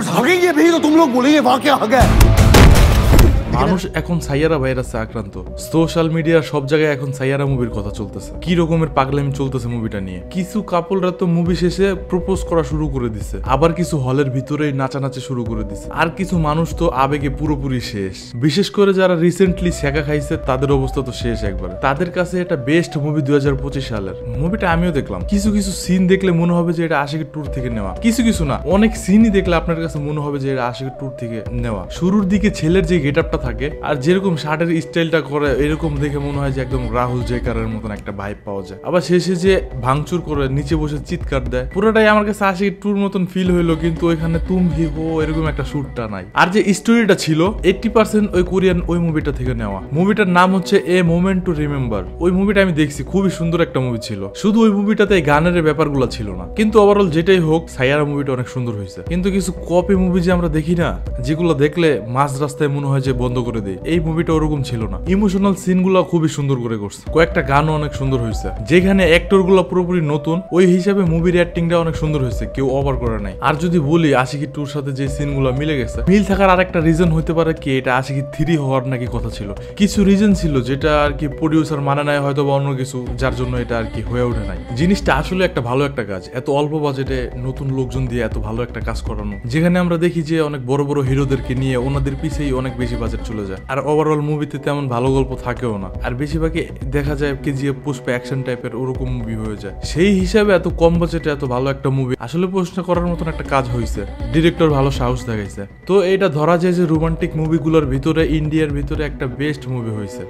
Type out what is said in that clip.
भागेंगे भी तो तुम लोग बोलेंगे वाह क्या आ गया। মানুষ এখন সাইয়ারা ভাইরাসে আক্রান্ত। সোশ্যাল মিডিয়ার সব জায়গায় এখন সাইয়ারা মুভির কথা চলতেছে। কি রকমের পাগলামি চলতেছে মুভিটা নিয়ে। কিছু কাপলরা তো মুভি শেষে প্রপোজ করা শুরু করে দিছে, আবার কিছু হলের ভিতরেই নাচানাচি শুরু করে দিছে, আর কিছু মানুষ তো আবেগে পুরোপুরি শেষ। বিশেষ করে যারা রিসেন্টলি শেখা খাইছে তাদের অবস্থা তো শেষ একবারে। তাদের কাছে এটা বেস্ট মুভি 2025 সালের মুভিটা। আমিও দেখলাম। কিছু কিছু সিন দেখলে মনে হবে যে এটা আশিকের ট্যুর থেকে নেওয়া, কিছু কিছু না, অনেক সিনই দেখলে আপনার কাছে মনে হবে যে এটা আশিকের ট্যুর থেকে নেওয়া। শুরুর দিকে ছেলের যে গেটআপটা থাকে আর যেরকম শার্টের স্টাইলটা করে এরকম দেখে মনে হয় যে একদম রাহুল জেকারের মতন একটা ভাইব পাওয়া যায়। আবার শেষে যে ভাঙচুর করে নিচে বসে চিৎকার দেয়, পুরোটাই আমার কাছে আশিকের ট্যুর মতন ফিল হইলো। কিন্তু ওইখানে তুম হি হো এরকম একটা শুটটা নাই। আর যে স্টোরিটা ছিল 80% ওই কোরিয়ান ওই মুভিটা থেকে নেওয়া। মুভিটার নাম হচ্ছে এ মোমেন্ট টু রিমেম্বার। ওই মুভিটা আমি দেখছি, খুবই সুন্দর একটা মুভি ছিল। শুধু ওই মুভিটাতে এই গানের ব্যাপারগুলো ছিল না, কিন্তু ওভারঅল যেটাই হোক সাইয়ারা মুভিটা অনেক সুন্দর হয়েছে। কিন্তু কিছু কপি মুভি যে আমরা দেখি না, যেগুলো দেখলে মাঝ রাস্তায় মনে হয় যে বন্ধ করে দেয়, এই মুভিটা ওরকম ছিল না। ইমোশনাল সিন গুলো খুবই সুন্দর করে করছে, কয়েকটা গানও অনেক সুন্দর হয়েছে। যেখানে অ্যাক্টর গুলো পুরোপুরি নতুন, ওই হিসাবে মুভির অ্যাক্টিংটা অনেক সুন্দর হয়েছে, কেউ ওভার করে নাই। আর যদি বলি আশিকি 2 সাথে যে সিন গুলো মিলে গেছে, মিল থাকার আরেকটা রিজন হইতে পারে কি, এটা আশিকি 3 হওয়ার নাকি কথা ছিল। কিছু রিজন ছিল যেটা আর কি প্রডিউসার মানে নাই হয়তো বা অন্য কিছু, যার জন্য এটা আর কি হয়ে ওঠে নাই। জিনিসটা আসলে একটা ভালো একটা কাজ, এত অল্প বাজেটে নতুন লোকজন দিয়ে এত ভালো একটা কাজ করানো, যেখানে আমরা দেখি যে অনেক বড় বড় হিরোদেরকে নিয়ে ওনাদের পিছেই অনেক বেশি বাজেট চলে যায়। আর ওভারঅল মুভিতে তেমন ভালো গল্প থাকেও না, আর বেশিরভাগই দেখা যায় কেজিএফ পুষ্পা অ্যাকশন টাইপের ওরকম মুভি হয়ে যায়। সেই হিসাবে এত কম বাজেটে এত ভালো একটা মুভি আসলে প্রশ্ন করার মতন একটা কাজ হয়েছে। ডিরেক্টর ভালো সাহস দেখাইছে। তো এটা ধরা যায় যে রোমান্টিক মুভিগুলোর ভিতরে ইন্ডিয়ার ভিতরে একটা বেস্ট মুভি হয়েছে।